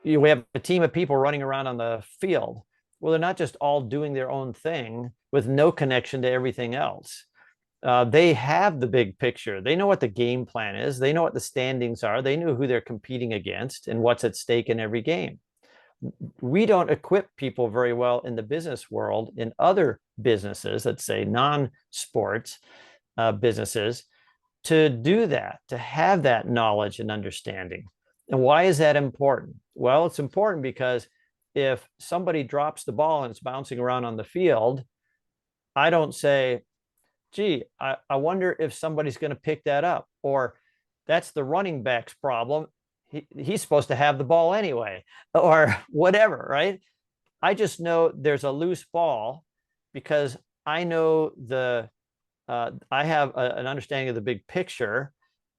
we have a team of people running around on the field. Well, they're not just all doing their own thing with no connection to everything else. They have the big picture. They know what the game plan is. They know what the standings are. They know who they're competing against and what's at stake in every game. We don't equip people very well in the business world, in other businesses, let's say non-sports businesses, to do that, to have that knowledge and understanding. And why is that important? Well, it's important because if somebody drops the ball and it's bouncing around on the field, I don't say, gee, I wonder if somebody's going to pick that up, or that's the running back's problem. He's supposed to have the ball anyway, or whatever, right? I just know there's a loose ball because I know I have an understanding of the big picture,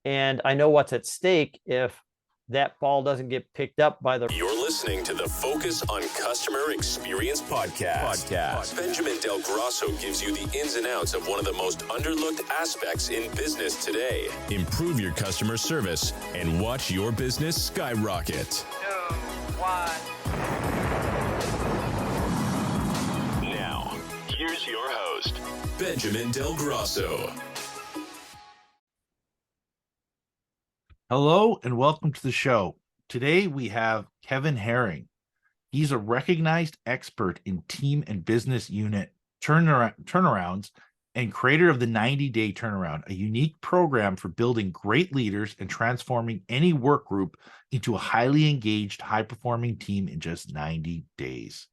and I know what's at stake if that ball doesn't get picked up by the. You're listening to the Focus on Customer Experience podcast. Benjamin Del Grosso gives you the ins and outs of one of the most underlooked aspects in business today. Improve your customer service and watch your business skyrocket. 2, 1. Now, here's your host, Benjamin Del Grosso. Hello and welcome to the show. Today we have Kevin Herring. He's a recognized expert in team and business unit turnarounds and creator of the 90-Day Turnaround, a unique program for building great leaders and transforming any work group into a highly engaged, high-performing team in just 90 days.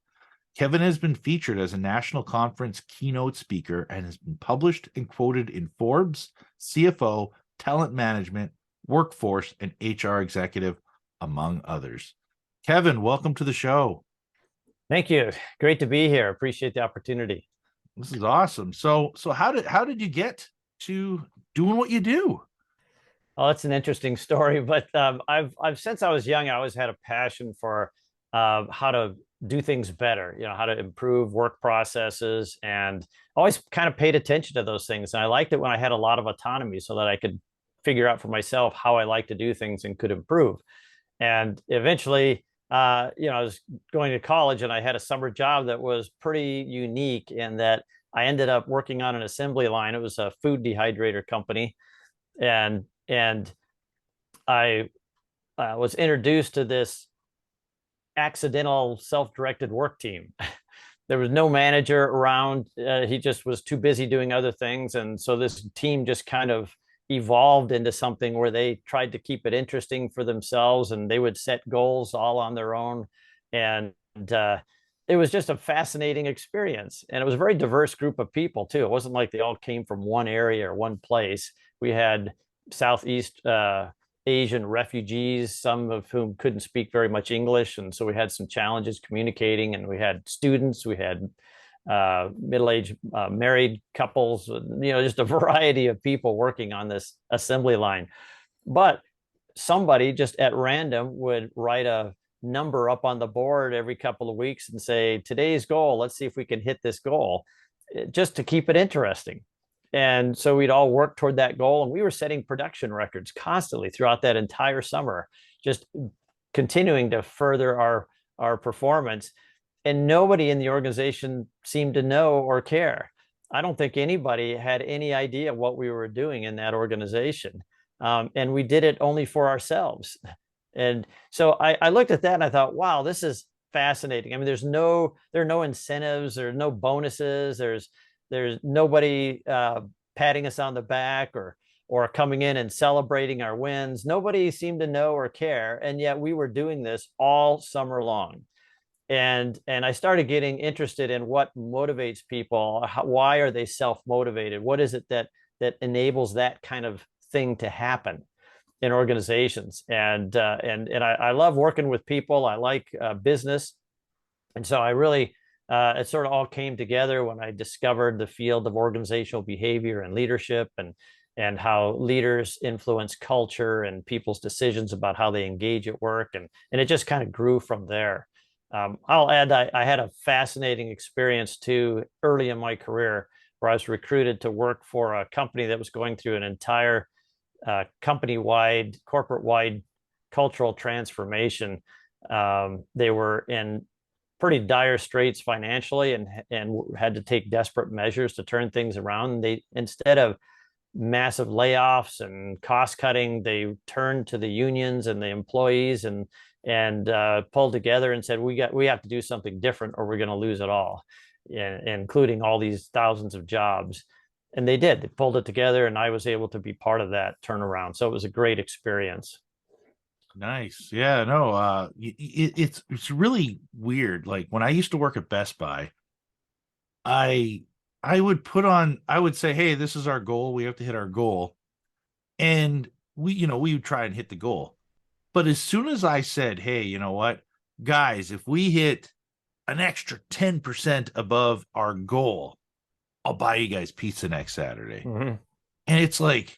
Kevin has been featured as a national conference keynote speaker and has been published and quoted in Forbes, CFO, Talent Management, Workforce, and HR Executive, among others. Kevin, welcome to the show. Thank you. Great to be here. Appreciate the opportunity. This is awesome. So how did you get to doing what you do? Oh, that's an interesting story, but I've since I was young, I always had a passion for how to do things better, how to improve work processes, and always kind of paid attention to those things. And I liked it when I had a lot of autonomy so that I could figure out for myself how I like to do things and could improve. And eventually, I was going to college and I had a summer job that was pretty unique in that I ended up working on an assembly line. It was a food dehydrator company. And I was introduced to this accidental self-directed work team. There was no manager around. He just was too busy doing other things. And so this team just kind of evolved into something where they tried to keep it interesting for themselves, and they would set goals all on their own. And it was just a fascinating experience. And it was a very diverse group of people too. It wasn't like they all came from one area or one place. We had Southeast Asian refugees, some of whom couldn't speak very much English. And so we had some challenges communicating, and we had students, we had middle-aged married couples, just a variety of people working on this assembly line. But somebody just at random would write a number up on the board every couple of weeks and say, today's goal, let's see if we can hit this goal, just to keep it interesting. And so we'd all work toward that goal, and we were setting production records constantly throughout that entire summer, just continuing to further our performance. And nobody in the organization seemed to know or care. I don't think anybody had any idea what we were doing in that organization. And we did it only for ourselves. And so I looked at that and I thought, wow, this is fascinating. I mean, there are no incentives, there are no bonuses, there's nobody patting us on the back or coming in and celebrating our wins. Nobody seemed to know or care. And yet we were doing this all summer long. And I started getting interested in what motivates people. Why are they self-motivated? What is it that enables that kind of thing to happen in organizations? And I love working with people. I like business, and so I really it sort of all came together when I discovered the field of organizational behavior and leadership, and how leaders influence culture and people's decisions about how they engage at work, and it just kind of grew from there. I'll add, I had a fascinating experience too early in my career where I was recruited to work for a company that was going through an entire company-wide, corporate-wide cultural transformation. They were in pretty dire straits financially and had to take desperate measures to turn things around. They, instead of massive layoffs and cost cutting, they turned to the unions and the employees and pulled together and said, we have to do something different or we're going to lose it all, including all these thousands of jobs. And they did. They pulled it together, and I was able to be part of that turnaround. So it was a great experience. Nice. Yeah, no, it's really weird. Like when I used to work at Best Buy, I I would I would say, hey, this is our goal. We have to hit our goal. And we would try and hit the goal. But as soon as I said, hey, you know what, guys, if we hit an extra 10% above our goal, I'll buy you guys pizza next Saturday. Mm-hmm. And it's like,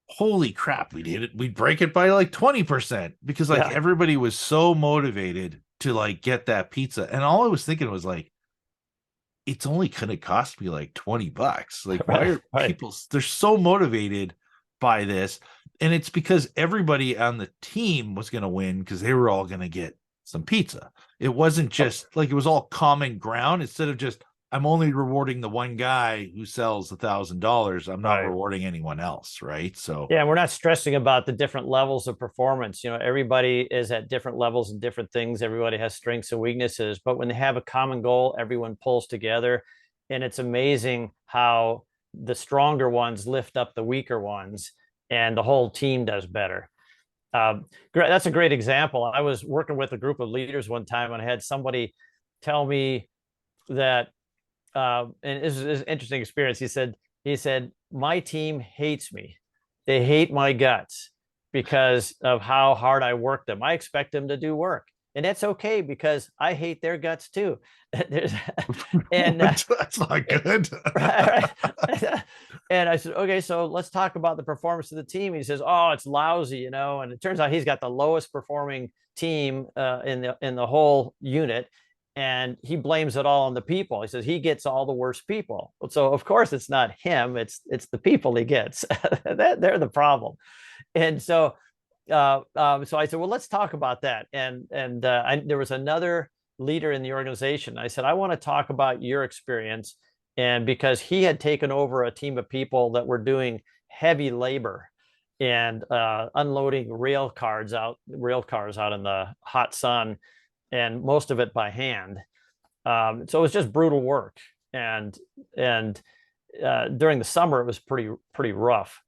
holy crap, we'd hit it. We'd break it by like 20% because like everybody was so motivated to like get that pizza. And all I was thinking was like, it's only gonna cost me like $20. Like, why are people they're so motivated by this? And it's because everybody on the team was gonna win because they were all gonna get some pizza. It wasn't just like it was all common ground instead of just I'm only rewarding the one guy who sells $1,000. I'm not rewarding anyone else, right? So yeah, we're not stressing about the different levels of performance. Everybody is at different levels and different things. Everybody has strengths and weaknesses, but when they have a common goal, everyone pulls together, and it's amazing how the stronger ones lift up the weaker ones, and the whole team does better. That's a great example. I was working with a group of leaders one time, and I had somebody tell me that. And this is an interesting experience. He said, my team hates me. They hate my guts because of how hard I work them. I expect them to do work. And that's okay because I hate their guts too. And that's not good. And I said, okay, so let's talk about the performance of the team. He says, oh, it's lousy, and it turns out he's got the lowest performing team in the whole unit. And he blames it all on the people. He says he gets all the worst people. So of course it's not him; it's the people he gets. They're the problem. And so I said, well, let's talk about that. And there was another leader in the organization. I said, I want to talk about your experience, and because he had taken over a team of people that were doing heavy labor and unloading rail cars out in the hot sun, and most of it by hand. So it was just brutal work. And during the summer, it was pretty rough.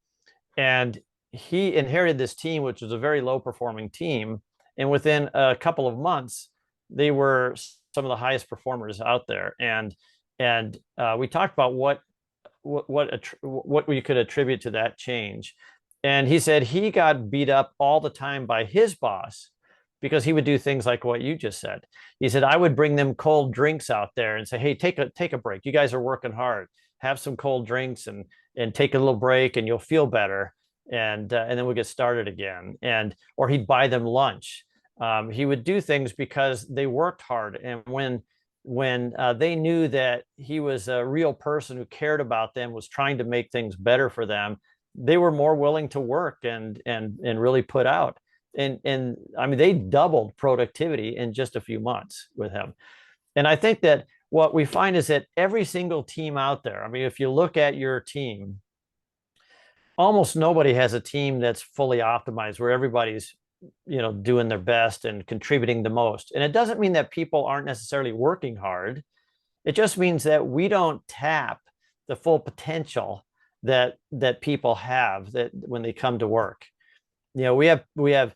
And he inherited this team, which was a very low performing team. And within a couple of months, they were some of the highest performers out there. And we talked about what we could attribute to that change. And he said he got beat up all the time by his boss because he would do things like what you just said. He said, I would bring them cold drinks out there and say, hey, take a break. You guys are working hard. Have some cold drinks and take a little break and you'll feel better. And then we'll get started again. Or he'd buy them lunch. He would do things because they worked hard. And when they knew that he was a real person who cared about them, was trying to make things better for them, they were more willing to work and really put out. And I mean, they doubled productivity in just a few months with him. And I think that what we find is that every single team out there, I mean, if you look at your team, almost nobody has a team that's fully optimized where everybody's, doing their best and contributing the most. And it doesn't mean that people aren't necessarily working hard. It just means that we don't tap the full potential that people have that when they come to work. We have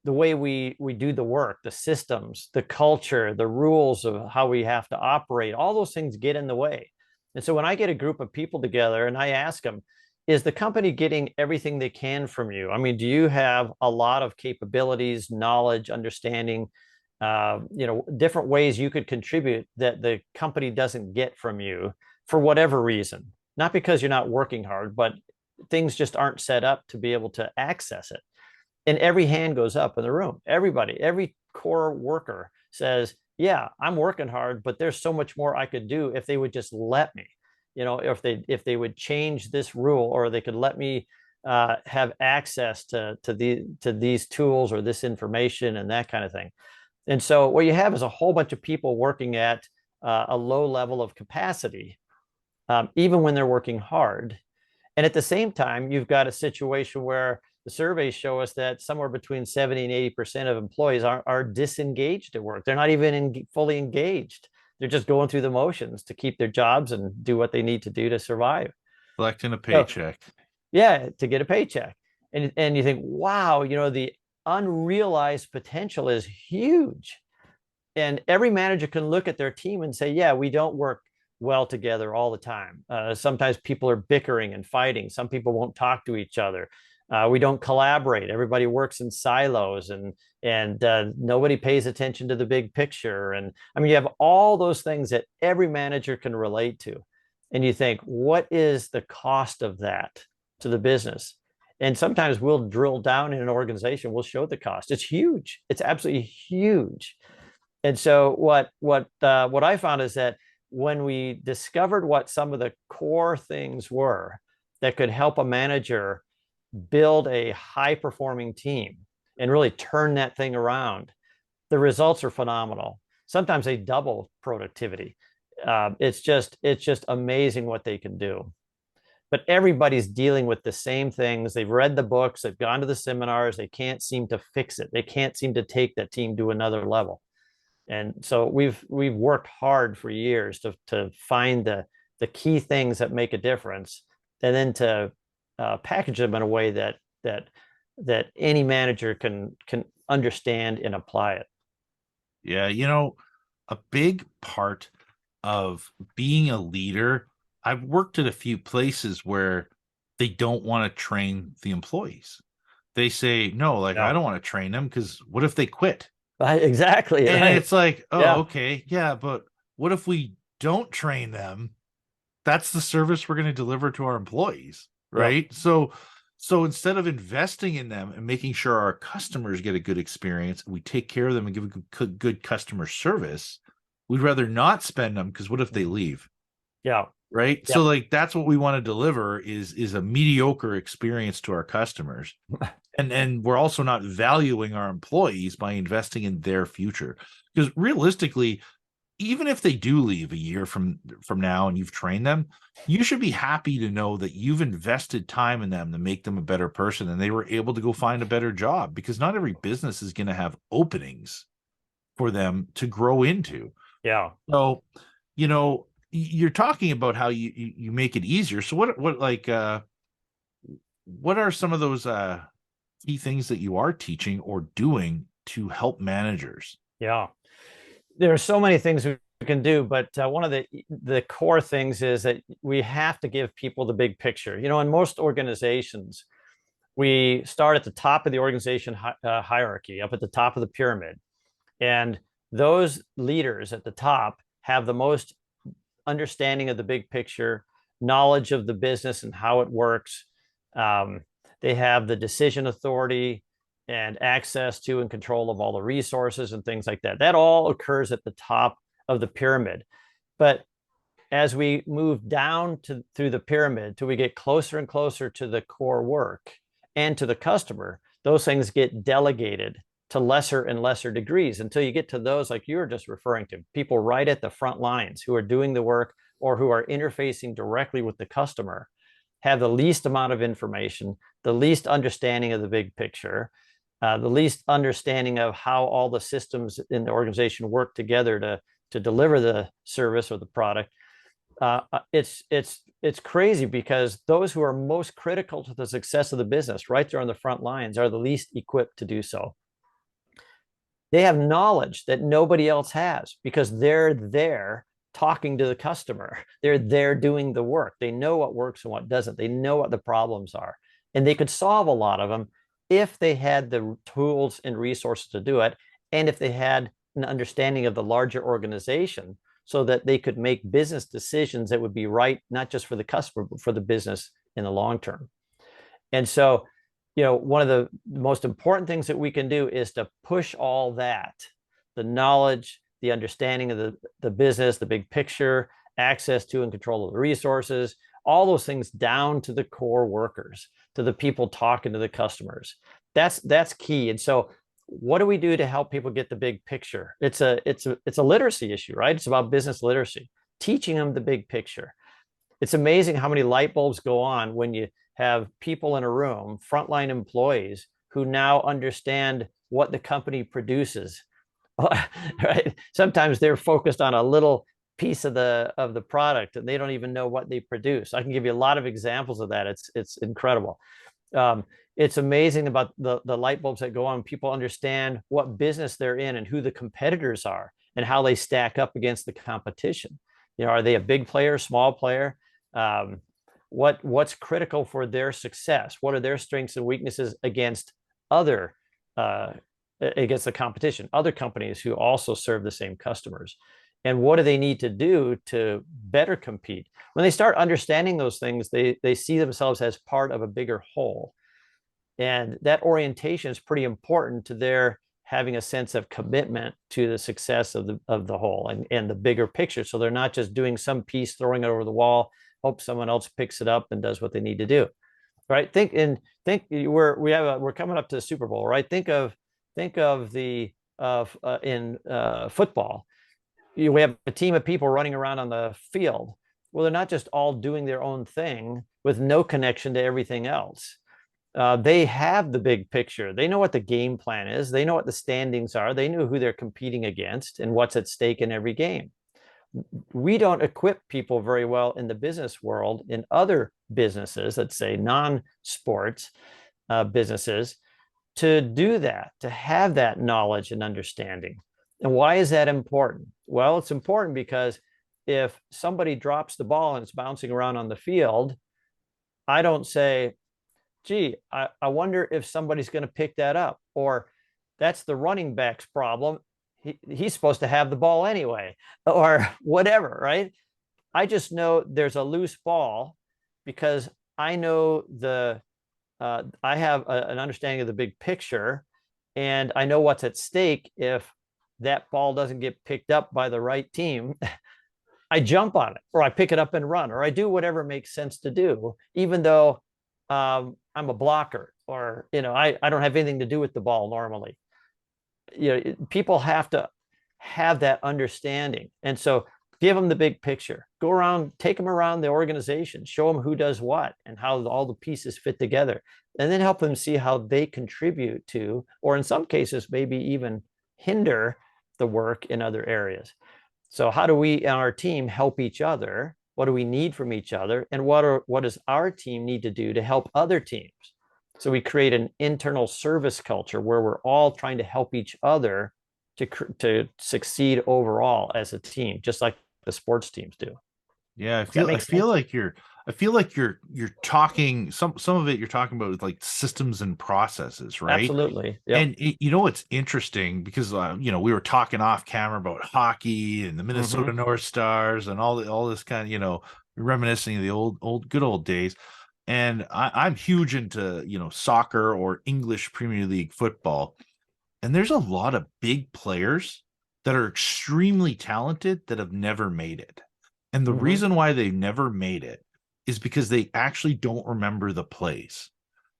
the way we do the work, the systems, the culture, the rules of how we have to operate, all those things get in the way. And so when I get a group of people together and I ask them, is the company getting everything they can from you? I mean, do you have a lot of capabilities, knowledge, understanding, different ways you could contribute that the company doesn't get from you for whatever reason? Not because you're not working hard, but things just aren't set up to be able to access it. And every hand goes up in the room. Everybody, every core worker says, yeah, I'm working hard, but there's so much more I could do if they would just let me, if they would change this rule, or they could let me have access to these tools or this information and that kind of thing. And so what you have is a whole bunch of people working at a low level of capacity, even when they're working hard. And at the same time, you've got a situation where the surveys show us that somewhere between 70 and 80% of employees are disengaged at work. They're not even fully engaged. They're just going through the motions to keep their jobs and do what they need to do to survive. Collecting a So, paycheck. yeah, to get a paycheck. And you think, wow, the unrealized potential is huge. And every manager can look at their team and say, yeah, we don't work well together all the time. Sometimes people are bickering and fighting. Some people won't talk to each other. We don't collaborate. Everybody works in silos, and nobody pays attention to the big picture. And I mean, you have all those things that every manager can relate to. And you think, what is the cost of that to the business? And sometimes we'll drill down in an organization, we'll show the cost. It's huge. It's absolutely huge. And so what I found is that when we discovered what some of the core things were that could help a manager build a high performing team and really turn that thing around, the results are phenomenal. Sometimes they double productivity. It's just amazing what they can do. But everybody's dealing with the same things. They've read the books, they've gone to the seminars, they can't seem to fix it. They can't seem to take that team to another level. And so we've worked hard for years to find the key things that make a difference, and then to package them in a way that any manager can understand and apply it. Yeah, a big part of being a leader, I've worked at a few places where they don't want to train the employees. They say, no, like, I Yeah, don't want to train them because what if they quit? exactly. And Right. it's like, oh, Yeah. okay, yeah, but what if we don't train them? That's the service we're going to deliver to our employees, Yep. right? So instead of investing in them and making sure our customers get a good experience, we take care of them and give a good customer service, we'd rather not spend them because what if they leave? Yeah. Right. So Yep. like that's what we want to deliver is a mediocre experience to our customers. And we're also not valuing our employees by investing in their future. Because realistically, even if they do leave a year from now and you've trained them, you should be happy to know that you've invested time in them to make them a better person and they were able to go find a better job, because not every business is going to have openings for them to grow into. Yeah. So, you're talking about how you make it easier. So what are some of those key things that you are teaching or doing to help managers? Yeah. There are so many things we can do, but one of the core things is that we have to give people the big picture. In most organizations, we start at the top of the organization hierarchy, up at the top of the pyramid, and those leaders at the top have the most understanding of the big picture, knowledge of the business and how it works. Um, they have the decision authority and access to and control of all the resources and things like that. That all occurs at the top of the pyramid. But as we move down through the pyramid till we get closer and closer to the core work and to the customer, those things get delegated to lesser and lesser degrees until you get to those like you were just referring to, people right at the front lines who are doing the work or who are interfacing directly with the customer, have the least amount of information, the least understanding of the big picture, the least understanding of how all the systems in the organization work together to deliver the service or the product. It's crazy because those who are most critical to the success of the business, right there on the front lines, are the least equipped to do so. They have knowledge that nobody else has because they're there talking to the customer. They're there doing the work. They know what works and what doesn't. They know what the problems are. And they could solve a lot of them if they had the tools and resources to do it, and if they had an understanding of the larger organization so that they could make business decisions that would be right, not just for the customer, but for the business in the long term. And so, one of the most important things that we can do is to push all that, the knowledge, the understanding of the business, the big picture, access to and control of the resources, all those things down to the core workers to the people talking to the customers. That's key. And so what do we do to help people get the big picture? It's a literacy issue, right? It's about business literacy, teaching them the big picture. It's amazing how many light bulbs go on when you have people in a room, frontline employees, who now understand what the company produces. Right? Sometimes they're focused on a little piece of the product and they don't even know what they produce. I can give you a lot of examples of that. It's incredible. It's amazing about the light bulbs that go on. People understand what business they're in and who the competitors are and how they stack up against the competition. Are they a big player, small player? What's critical for their success? What are their strengths and weaknesses against against the competition, other companies who also serve the same customers? And what do they need to do to better compete? When they start understanding those things, they see themselves as part of a bigger whole. And that orientation is pretty important to their having a sense of commitment to the success of the whole and the bigger picture. So they're not just doing some piece, throwing it over the wall, hope someone else picks it up and does what they need to do. Right? Think we're coming up to the Super Bowl, right? Think of the in football. We have a team of people running around on the field. Well, they're not just all doing their own thing with no connection to everything else. They have the big picture. They know what the game plan is. They know what the standings are. They know who they're competing against and what's at stake in every game. We don't equip people very well in the business world, in other businesses, let's say non-sports businesses, to do that, to have that knowledge and understanding. And why is that important? Well, it's important because if somebody drops the ball and it's bouncing around on the field, I don't say, gee, I wonder if somebody's going to pick that up, or that's the running back's problem. He's supposed to have the ball anyway, or whatever, right? I just know there's a loose ball because I know I have an understanding of the big picture, and I know what's at stake if that ball doesn't get picked up by the right team. I jump on it, or I pick it up and run, or I do whatever makes sense to do, even though I'm a blocker, or I don't have anything to do with the ball normally. People have to have that understanding, and so give them the big picture. Go around, take them around the organization, show them who does what and how all the pieces fit together, and then help them see how they contribute to, or in some cases, maybe even hinder the work in other areas. So how do we and our team help each other? What do we need from each other? And what does our team need to do to help other teams? So we create an internal service culture where we're all trying to help each other to succeed overall as a team, just like the sports teams do. Yeah, I feel like you're talking some of it you're talking about is like systems and processes, right? Absolutely. Yep. And it's interesting because we were talking off camera about hockey and the Minnesota North Stars and all this kind of reminiscing of the old good old days. And I'm huge into soccer or English Premier League football, and there's a lot of big players that are extremely talented that have never made it. And the reason why they never made it is because they actually don't remember the plays.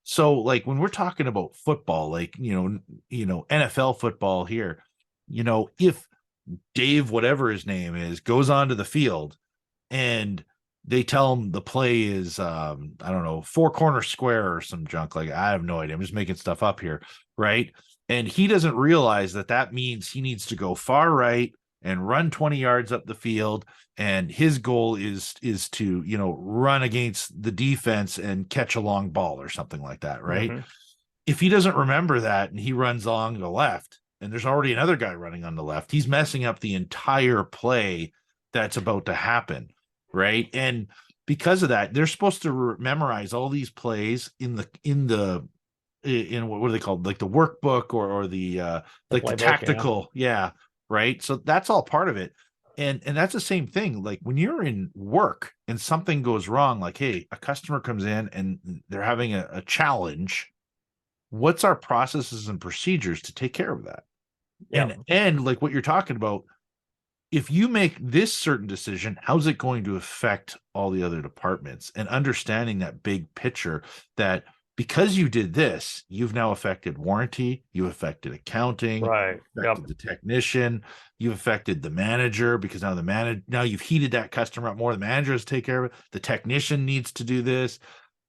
So like when we're talking about football, like, NFL football here, if Dave, whatever his name is, goes onto the field and they tell him the play is, I don't know, 4-corner square or some junk. Like, I have no idea. I'm just making stuff up here. Right. And he doesn't realize that means he needs to go far right and run 20 yards up the field. And his goal is to, run against the defense and catch a long ball or something like that. Right. If he doesn't remember that and he runs along the left and there's already another guy running on the left, he's messing up the entire play that's about to happen. Right. And because of that, they're supposed to memorize all these plays in what are they called? Like the workbook or the like the tactical. Yeah. Right. So that's all part of it. And that's the same thing. Like when you're in work and something goes wrong, like, hey, a customer comes in and they're having a challenge. What's our processes and procedures to take care of that? Yeah. And like what you're talking about, if you make this certain decision, how's it going to affect all the other departments? And understanding that big picture that because you did this, you've now affected warranty, you affected accounting, Right. affected the technician, you've affected the manager, because now you've heated that customer up more. The manager has to take care of it. The technician needs to do this,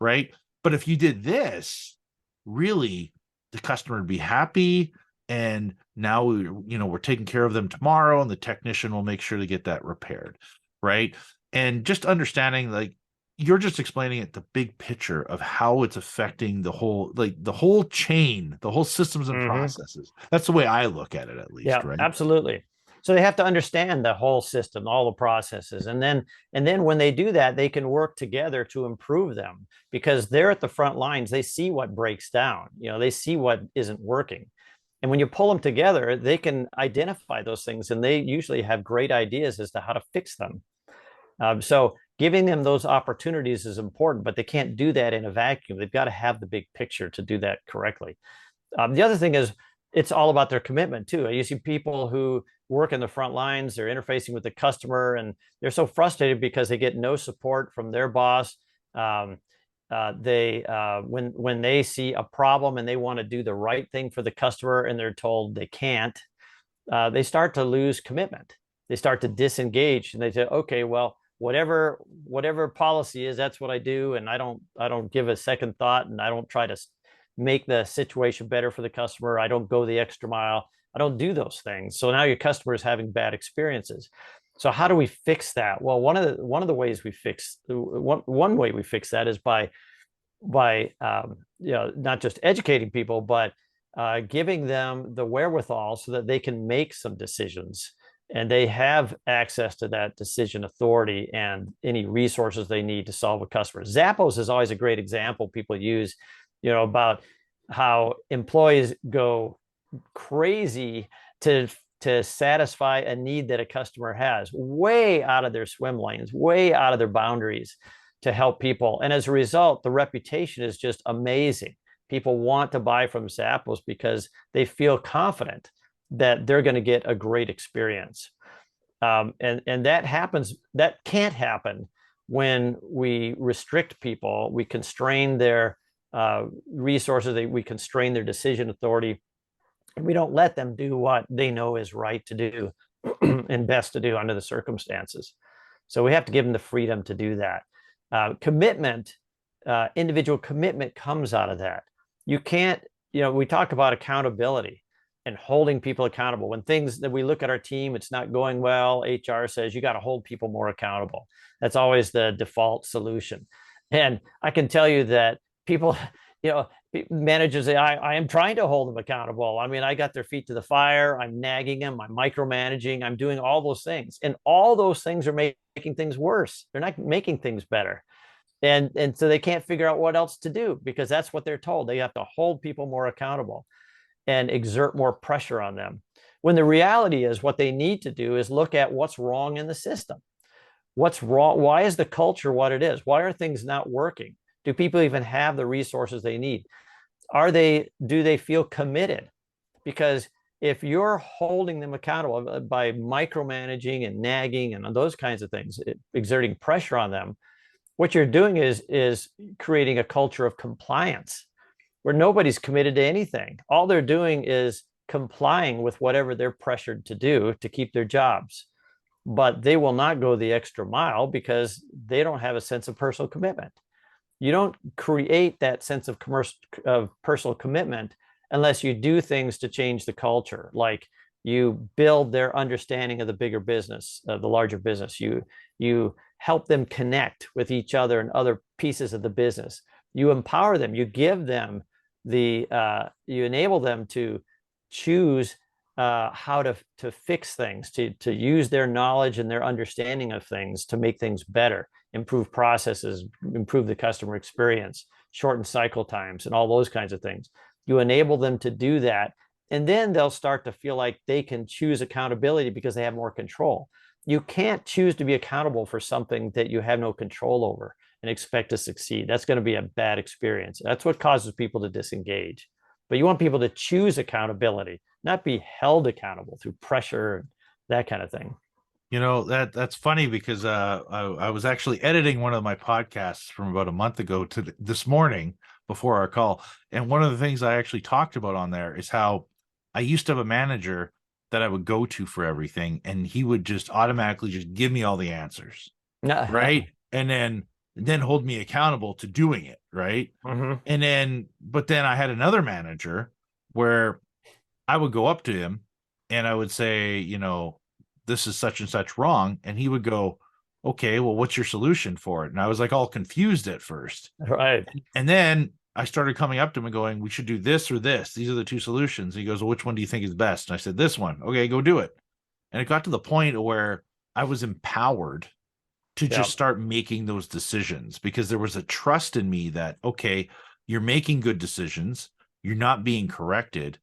right? But if you did this, really, the customer would be happy, and now we're taking care of them tomorrow, and the technician will make sure to get that repaired, right? And just understanding, like, you're just explaining it, the big picture of how it's affecting the whole chain, the whole systems and processes. That's the way I look at it, at least. Yeah, right? absolutely. So they have to understand the whole system, all the processes, and then when they do that, they can work together to improve them, because they're at the front lines. They see what breaks down. They see what isn't working. And when you pull them together, they can identify those things, and they usually have great ideas as to how to fix them. So giving them those opportunities is important, but they can't do that in a vacuum. They've got to have the big picture to do that correctly. The other thing is, it's all about their commitment too. You see people who work in the front lines, they're interfacing with the customer, and they're so frustrated because they get no support from their boss. When they see a problem and they want to do the right thing for the customer and they're told they can't, they start to lose commitment. They start to disengage, and they say, okay, well, whatever policy is, that's what I do, and I don't give a second thought, and I don't try to make the situation better for the customer. I don't go the extra mile. I don't do those things. So now your customer is having bad experiences. So how do we fix that? Well, one of the ways we fix one way we fix that is by not just educating people, but giving them the wherewithal so that they can make some decisions, and they have access to that decision authority and any resources they need to solve a customer. Zappos is always a great example people use, about how employees go crazy to satisfy a need that a customer has, way out of their swim lanes, way out of their boundaries, to help people. And as a result, the reputation is just amazing. People want to buy from Zappos because they feel confident that they're going to get a great experience. And that can't happen when we restrict people, we constrain their resources, we constrain their decision authority, and we don't let them do what they know is right to do and best to do under the circumstances. So we have to give them the freedom to do that. Individual commitment comes out of that. You can't, we talk about accountability and holding people accountable. When things that we look at our team, it's not going well, HR says you got to hold people more accountable. That's always the default solution. And I can tell you that people, managers say, I am trying to hold them accountable. I mean, I got their feet to the fire. I'm nagging them. I'm micromanaging. I'm doing all those things. And all those things are making things worse. They're not making things better. And so they can't figure out what else to do, because that's what they're told. They have to hold people more accountable and exert more pressure on them. When the reality is, what they need to do is look at what's wrong in the system. What's wrong? Why is the culture what it is? Why are things not working? Do people even have the resources they need? Do they feel committed? Because if you're holding them accountable by micromanaging and nagging and those kinds of things, exerting pressure on them, what you're doing is creating a culture of compliance where nobody's committed to anything. All they're doing is complying with whatever they're pressured to do to keep their jobs. But they will not go the extra mile because they don't have a sense of personal commitment. You don't create that sense of personal commitment unless you do things to change the culture, like you build their understanding of the bigger business, the larger business. You help them connect with each other and other pieces of the business. You empower them. You give them you enable them to choose how to fix things, to use their knowledge and their understanding of things to make things better, improve processes, improve the customer experience, shorten cycle times, and all those kinds of things. You enable them to do that, and then they'll start to feel like they can choose accountability because they have more control. You can't choose to be accountable for something that you have no control over and expect to succeed. That's going to be a bad experience. That's what causes people to disengage. But you want people to choose accountability, not be held accountable through pressure and that kind of thing. That's funny because I was actually editing one of my podcasts from about a month ago to this morning before our call. And one of the things I actually talked about on there is how I used to have a manager that I would go to for everything, and he would just automatically just give me all the answers, right? And then hold me accountable to doing it, right? Mhm. But then I had another manager where I would go up to him and I would say, this is such and such wrong. And he would go, okay, well, what's your solution for it? And I was like all confused at first. Right. And then I started coming up to him and going, we should do this or this. These are the two solutions. He goes, well, which one do you think is best? And I said, this one. Okay, go do it. And it got to the point where I was empowered to Yeah. just start making those decisions because there was a trust in me that, okay, you're making good decisions. You're not being corrected.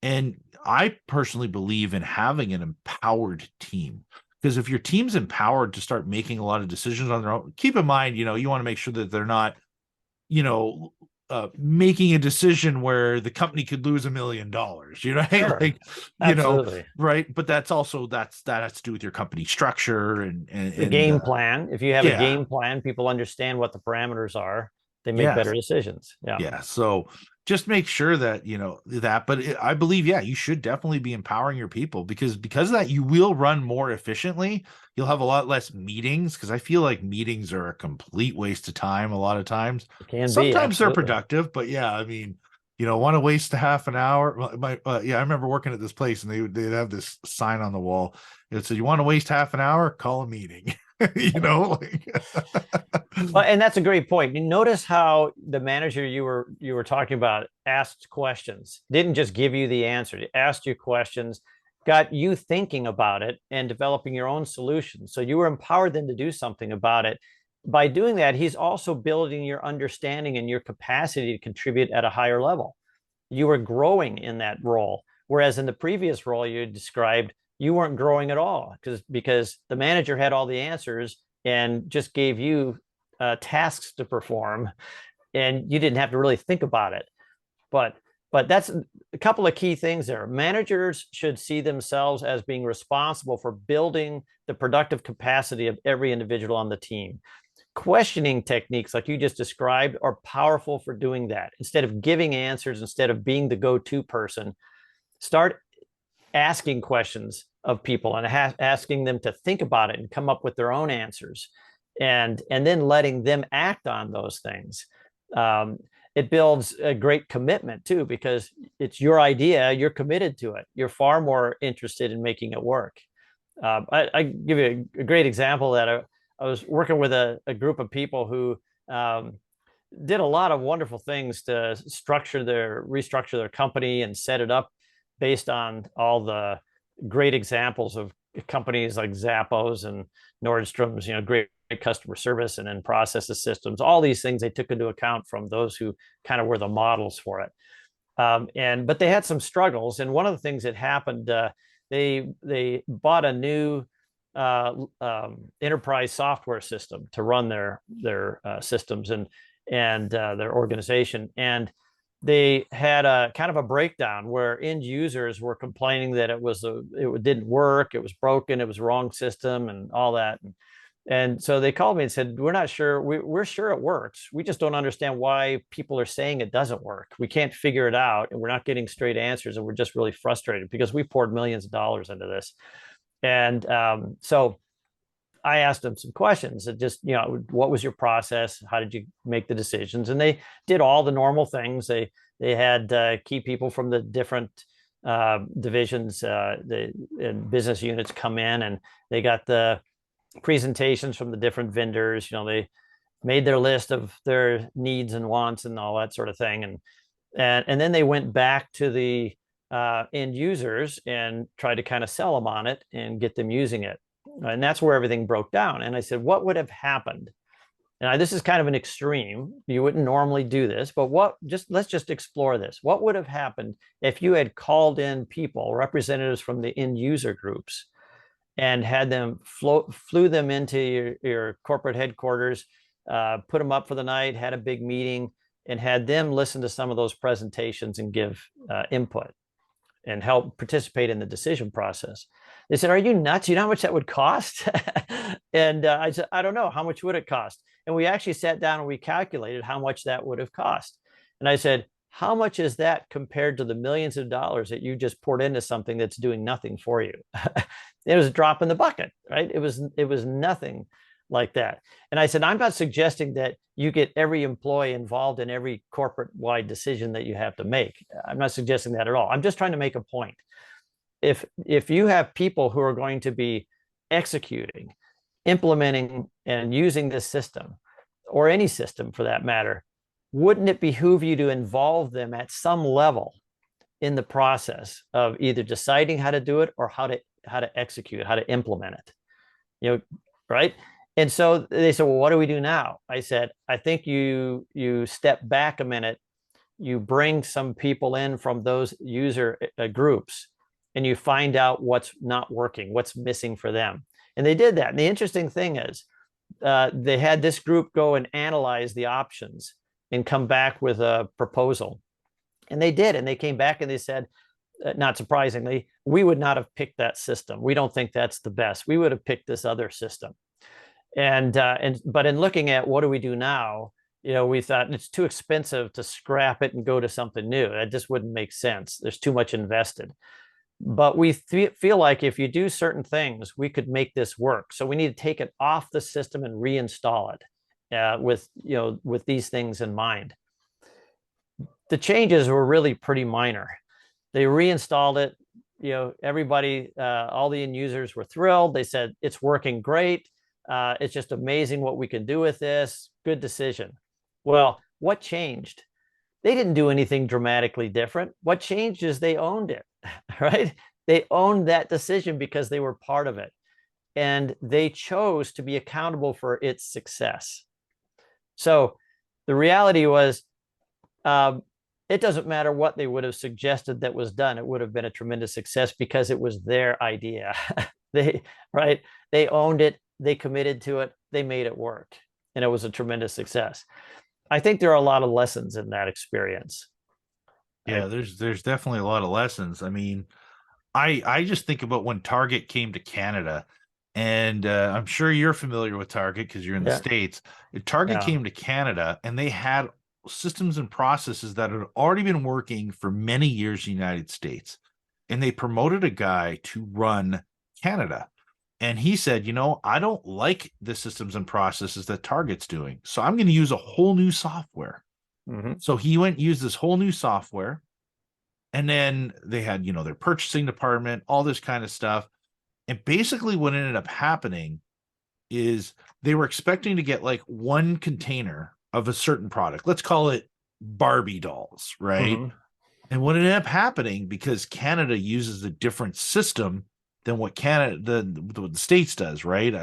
And I personally believe in having an empowered team, because if your team's empowered to start making a lot of decisions on their own, keep in mind, you want to make sure that they're not, making a decision where the company could lose $1 million, Sure. like, Absolutely. right. But that has to do with your company structure The game plan. If you have a yeah, game plan, people understand what the parameters are. They make yes. better decisions. Yeah. Yeah. So just make sure that, but I believe, yeah, you should definitely be empowering your people because of that, you will run more efficiently. You'll have a lot less meetings because I feel like meetings are a complete waste of time. A lot of times, It can be. sometimes they're Absolutely. productive, but yeah, I mean, want to waste a half an hour. Yeah, I remember working at this place and they'd have this sign on the wall. It said, you want to waste half an hour, call a meeting, Well, and that's a great point. You notice how the manager you were talking about asked questions, didn't just give you the answer, he asked you questions, got you thinking about it and developing your own solutions. So you were empowered then to do something about it. By doing that, he's also building your understanding and your capacity to contribute at a higher level. You were growing in that role. Whereas in the previous role you described, you weren't growing at all because the manager had all the answers and just gave you tasks to perform, and you didn't have to really think about it. But that's a couple of key things there. Managers should see themselves as being responsible for building the productive capacity of every individual on the team. Questioning techniques like you just described are powerful for doing that. Instead of giving answers, instead of being the go-to person, start asking questions of people and asking them to think about it and come up with their own answers, and then letting them act on those things. It builds a great commitment too, because it's your idea, you're committed to it, you're far more interested in making it work. I give you a great example that I was working with a group of people who did a lot of wonderful things to restructure their company and set it up based on all the great examples of companies like Zappos and Nordstrom's, great customer service and then processes systems, all these things they took into account from those who kind of were the models for it. But they had some struggles. And one of the things that happened, they bought a new enterprise software system to run their systems and their organization. And they had a kind of a breakdown where end users were complaining that it didn't work, it was broken, it was wrong system, and all that. And so they called me and said, we're not sure, we're sure it works, we just don't understand why people are saying it doesn't work. We can't figure it out, and we're not getting straight answers, and we're just really frustrated because we poured millions of dollars into this. And so I asked them some questions that just, what was your process? How did you make the decisions? And they did all the normal things. They had key people from the different divisions and business units come in, and they got the presentations from the different vendors. They made their list of their needs and wants and all that sort of thing. And then they went back to the end users and tried to kind of sell them on it and get them using it. And that's where everything broke down. And I said, what would have happened? And this is kind of an extreme. You wouldn't normally do this, but let's just explore this. What would have happened if you had called in people, representatives from the end user groups, and had them flew them into your corporate headquarters, put them up for the night, had a big meeting, and had them listen to some of those presentations and give input and help participate in the decision process? They said, are you nuts? You know how much that would cost? And I said, I don't know. How much would it cost? And we actually sat down and we calculated how much that would have cost. And I said, how much is that compared to the millions of dollars that you just poured into something that's doing nothing for you? It was a drop in the bucket, right? It was nothing like that. And I said, I'm not suggesting that you get every employee involved in every corporate wide decision that you have to make. I'm not suggesting that at all. I'm just trying to make a point. If you have people who are going to be executing, implementing, and using this system, or any system for that matter, wouldn't it behoove you to involve them at some level in the process of either deciding how to do it or how to execute it, how to implement it? Right? And so they said, well, what do we do now? I said, I think you step back a minute, you bring some people in from those user groups, and you find out what's not working, what's missing for them. And they did that. And the interesting thing is, they had this group go and analyze the options and come back with a proposal. And they did. And they came back and they said, not surprisingly, we would not have picked that system. We don't think that's the best. We would have picked this other system. But in looking at what do we do now, we thought it's too expensive to scrap it and go to something new. That just wouldn't make sense. There's too much invested. But we feel like if you do certain things, we could make this work. So we need to take it off the system and reinstall it with these things in mind. The changes were really pretty minor. They reinstalled it. Everybody, all the end users were thrilled. They said, it's working great. It's just amazing what we can do with this. Good decision. Well, what changed? They didn't do anything dramatically different. What changed is they owned it, right? They owned that decision because they were part of it. And they chose to be accountable for its success. So the reality was, it doesn't matter what they would have suggested that was done. It would have been a tremendous success because it was their idea. They owned it. They committed to it. They made it work. And it was a tremendous success. I think there are a lot of lessons in that experience. Yeah, there's definitely a lot of lessons. I mean, I just think about when Target came to Canada, and I'm sure you're familiar with Target because you're in the States. Target came to Canada, and they had systems and processes that had already been working for many years in the United States. And they promoted a guy to run Canada. And he said, I don't like the systems and processes that Target's doing. So I'm going to use a whole new software. Mm-hmm. So he went and used this whole new software. And then they had, their purchasing department, all this kind of stuff. And basically what ended up happening is they were expecting to get like one container of a certain product. Let's call it Barbie dolls, right? Mm-hmm. And what ended up happening, because Canada uses a different system than what the States does, right?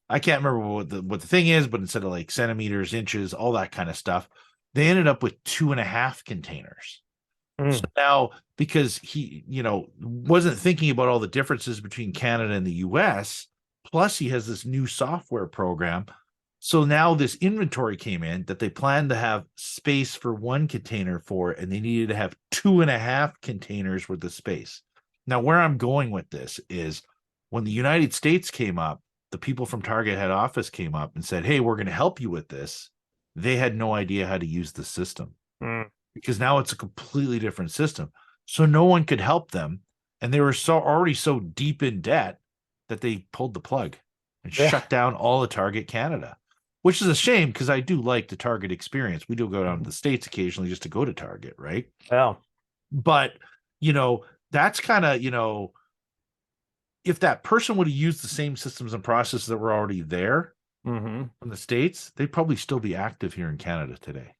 I can't remember what the thing is, but instead of like centimeters, inches, all that kind of stuff, they ended up with 2.5 containers. So now, because he, wasn't thinking about all the differences between Canada and the US, plus he has this new software program. So now this inventory came in that they planned to have space for one container for, and they needed to have 2.5 containers worth of space. Now, where I'm going with this is when the United States came up, the people from Target head office came up and said, hey, we're going to help you with this. They had no idea how to use the system because now it's a completely different system. So no one could help them. And they were already so deep in debt that they pulled the plug and shut down all of Target Canada, which is a shame because I do like the Target experience. We do go down to the States occasionally just to go to Target, right? Yeah. But, that's kind of, if that person would have used the same systems and processes that were already there from the States, they'd probably still be active here in Canada today.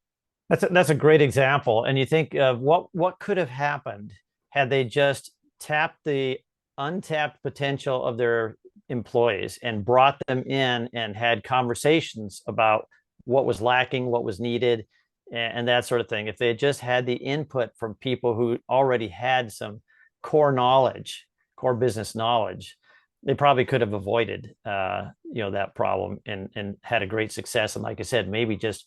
That's a great example. And you think of what could have happened had they just tapped the untapped potential of their employees and brought them in and had conversations about what was lacking, what was needed, and that sort of thing. If they had just had the input from people who already had some core business knowledge, they probably could have avoided that problem and had a great success. And like I said, maybe just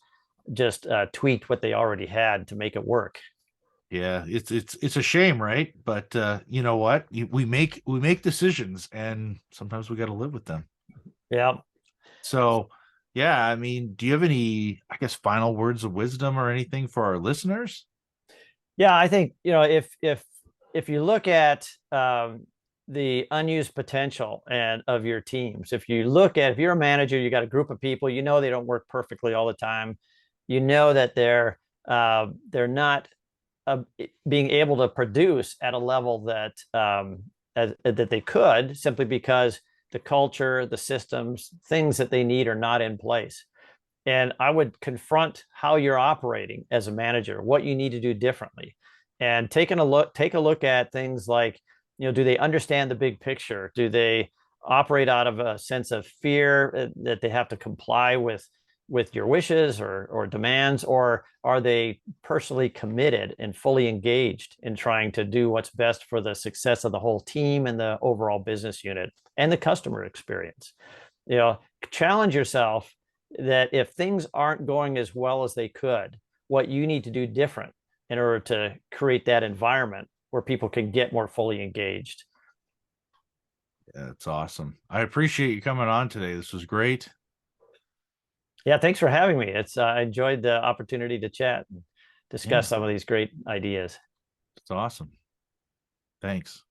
tweaked what they already had to make it work. Yeah, it's a shame, right? But you know what? We make decisions, and sometimes we got to live with them. Yeah. So Yeah, I mean, do you have any, I guess, final words of wisdom or anything for our listeners? Yeah, I think, if you look at the unused potential and of your teams, if you're a manager, you got a group of people, they don't work perfectly all the time. You know that they're not being able to produce at a level that they could, simply because the culture, the systems, things that they need are not in place. And I would confront how you're operating as a manager, what you need to do differently, and take a look at things like, do they understand the big picture? Do they operate out of a sense of fear that they have to comply with your wishes or demands, or are they personally committed and fully engaged in trying to do what's best for the success of the whole team and the overall business unit and the customer experience? you know Challenge yourself that if things aren't going as well as they could, what you need to do different in order to create that environment where people can get more fully engaged. Yeah, that's awesome. I appreciate you coming on today. This was great. Yeah, thanks for having me. I enjoyed the opportunity to chat and Yeah, discuss some of these great ideas. it's awesome. Thanks.